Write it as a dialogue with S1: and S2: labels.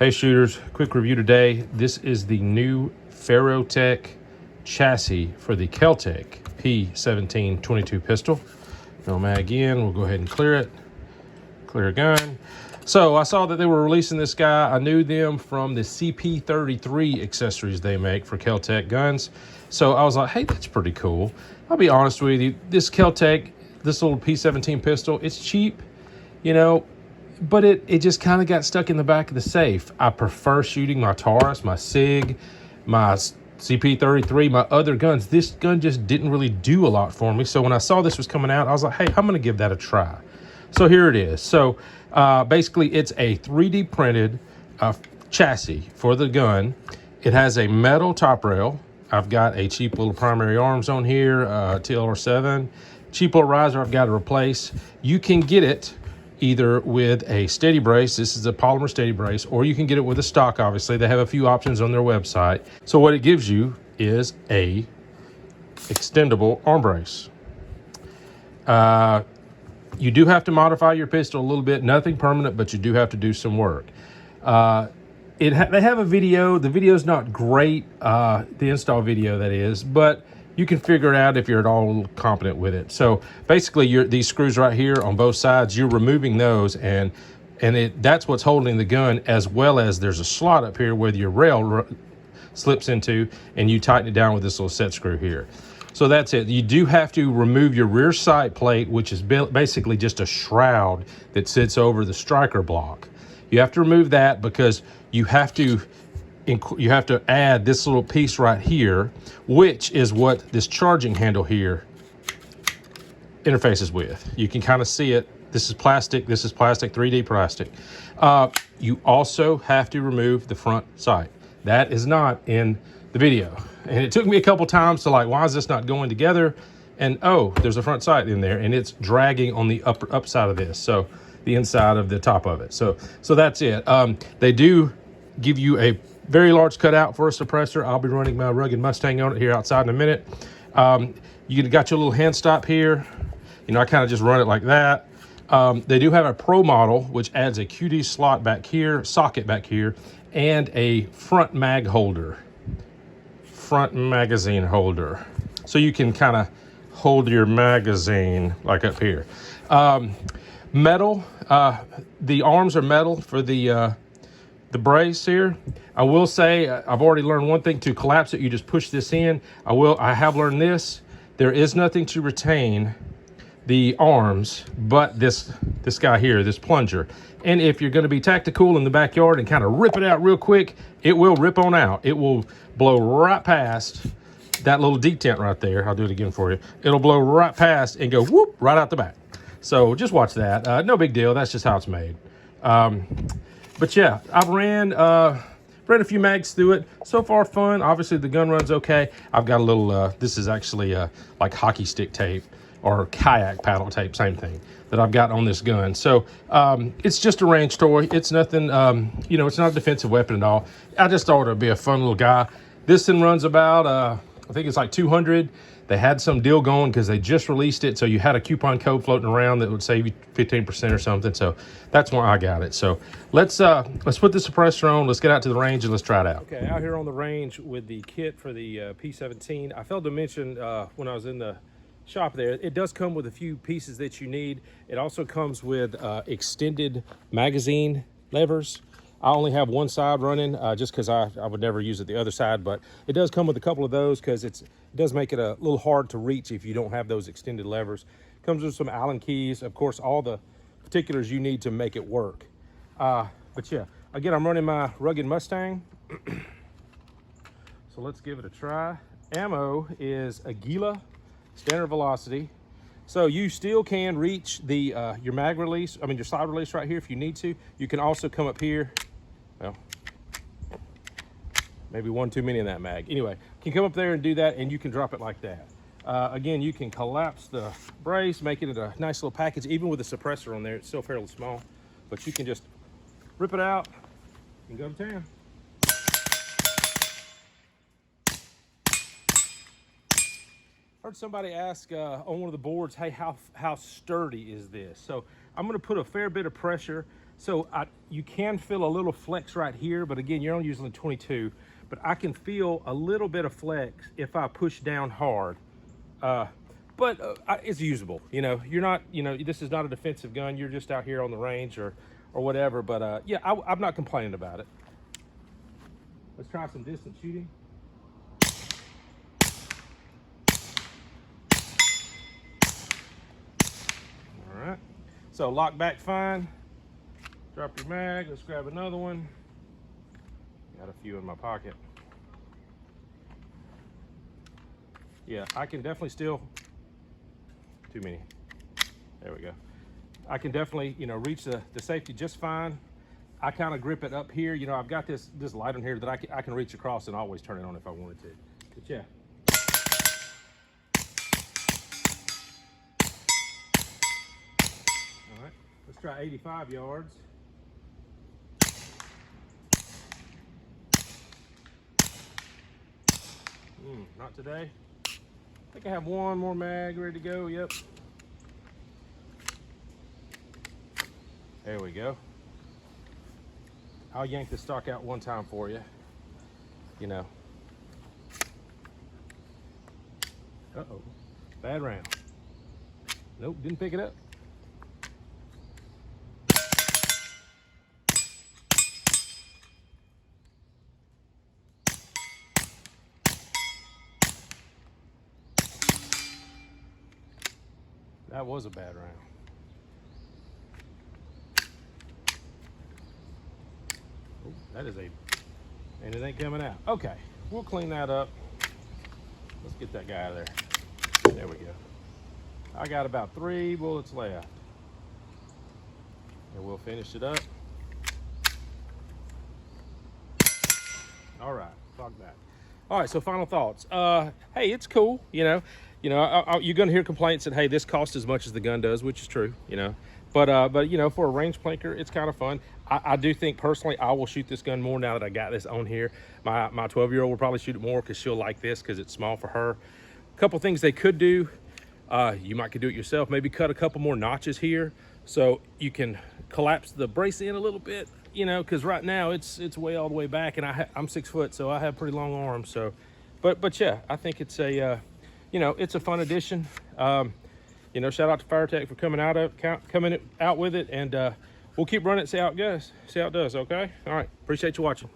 S1: Hey shooters, quick review today. This is the new Farrowtech chassis for the Keltec P17 22 pistol. No mag in, we'll go ahead and clear it. Clear gun. So I saw that they were releasing this guy. I knew them from the CP33 accessories they make for Keltec guns. So I was like, hey, that's pretty cool. I'll be honest with you, this Keltec, this little P17 pistol, it's cheap, you know, but it just kind of got stuck in the back of the safe. I prefer shooting my Taurus, my SIG, my CP33, my other guns. This gun just didn't really do a lot for me. So when I saw this was coming out, I was like, hey, I'm gonna give that a try. So here it is. So basically it's a 3D printed chassis for the gun. It has a metal top rail. I've got a cheap little primary arms on here, TLR7. Cheap little riser I've got to replace. You can get it either with a steady brace. This is a polymer steady brace, or you can get it with a stock. Obviously they have a few options on their website. So what it gives you is a extendable arm brace. You do have to modify your pistol a little bit, nothing permanent, but you do have to do some work. They have a video. The video's not great, the install video that is, but you can figure it out if you're at all competent with it. So basically these screws right here on both sides, you're removing those and that's what's holding the gun, as well as there's a slot up here where your rail slips into, and you tighten it down with this little set screw here. So that's it. You do have to remove your rear sight plate, which is basically just a shroud that sits over the striker block. You have to remove that because you have to add this little piece right here, which is what this charging handle here interfaces with. You can kind of see it. This is plastic, 3D plastic. You also have to remove the front sight. That is not in the video. And it took me a couple times to like, why is this not going together? And oh, there's a front sight in there and it's dragging on the up side of this. So the inside of the top of it. So that's it. They do give you a very large cutout for a suppressor. I'll be running my Rugged Mustang on it here outside in a minute. You got your little hand stop here. You know, I kind of just run it like that. They do have a Pro model, which adds a QD slot back here, socket back here, and a front mag holder, front magazine holder. So you can kind of hold your magazine like up here. Metal, the arms are metal for the brace here. I will say, I've already learned one thing: to collapse it, you just push this in. I have learned this. There is nothing to retain the arms but this guy here, this plunger. And if you're going to be tactical in the backyard and kind of rip it out real quick, it will rip on out. It will blow right past that little detent right there. I'll do it again for you. It'll blow right past and go whoop right out the back. So just watch that. No big deal. That's just how it's made. But yeah, I've ran a few mags through it. So far fun. Obviously the gun runs okay. I've got a little, this is actually like hockey stick tape or kayak paddle tape, same thing, that I've got on this gun. So it's just a range toy. It's nothing, you know, it's not a defensive weapon at all. I just thought it'd be a fun little guy. This thing runs about, I think it's like 200. They had some deal going because they just released it. So you had a coupon code floating around that would save you 15% or something. So that's why I got it. So let's put the suppressor on. Let's get out to the range and let's try it out. Okay, out here on the range with the kit for the P17. I failed to mention when I was in the shop there, it does come with a few pieces that you need. It also comes with extended magazine levers. I only have one side running just because I would never use it the other side, but it does come with a couple of those because it does make it a little hard to reach if you don't have those extended levers. Comes with some Allen keys, of course, all the particulars you need to make it work. But yeah, again, I'm running my Rugged Mustang. So let's give it a try. Ammo is a Gila standard velocity. So you still can reach the your mag release, your slide release right here if you need to. You can also come up here. Well, maybe one too many in that mag. Anyway, you can come up there and do that, and you can drop it like that. Again, you can collapse the brace, making it a nice little package. Even with the suppressor on there, it's still fairly small, but you can just rip it out and go to town. Heard somebody ask on one of the boards, hey, how sturdy is this? So I'm going to put a fair bit of pressure. So you can feel a little flex right here, but again, you're only using the 22, but I can feel a little bit of flex if I push down hard. But it's usable. You know, you're not, you know, this is not a defensive gun. You're just out here on the range or whatever. But yeah, I'm not complaining about it. Let's try some distance shooting. All right. So lock back fine. Drop your mag. Let's grab another one. Got a few in my pocket. Yeah, I can definitely still, too many. There we go. I can definitely, you know, reach the safety just fine. I kind of grip it up here. You know, I've got this light on here that I can reach across and always turn it on if I wanted to. But yeah. All right, let's try 85 yards. Not today. I think I have one more mag ready to go. Yep. There we go. I'll yank the stock out one time for you. You know. Uh-oh. Bad round. Nope, didn't pick it up. That was a bad round. Oh, that is and it ain't coming out. Okay, we'll clean that up. Let's get that guy out of there. There we go. I got about 3 bullets left. And we'll finish it up. All right, fuck that. All right, so final thoughts. Hey, it's cool, you know. You're gonna hear complaints that, hey, this costs as much as the gun does, which is true, you know. But you know, for a range planker, it's kind of fun. I do think personally I will shoot this gun more now that I got this on here. My 12-year-old will probably shoot it more because she'll like this because it's small for her. A couple things they could do. You could do it yourself. Maybe cut a couple more notches here so you can collapse the brace in a little bit. You know, because right now it's way all the way back, and I'm 6 foot, so I have pretty long arms. So, but yeah, I think it's a you know, it's a fun addition. You know, shout out to Farrowtech for coming out with it, and we'll keep running it, see how it goes, see how it does. Okay, all right, appreciate you watching.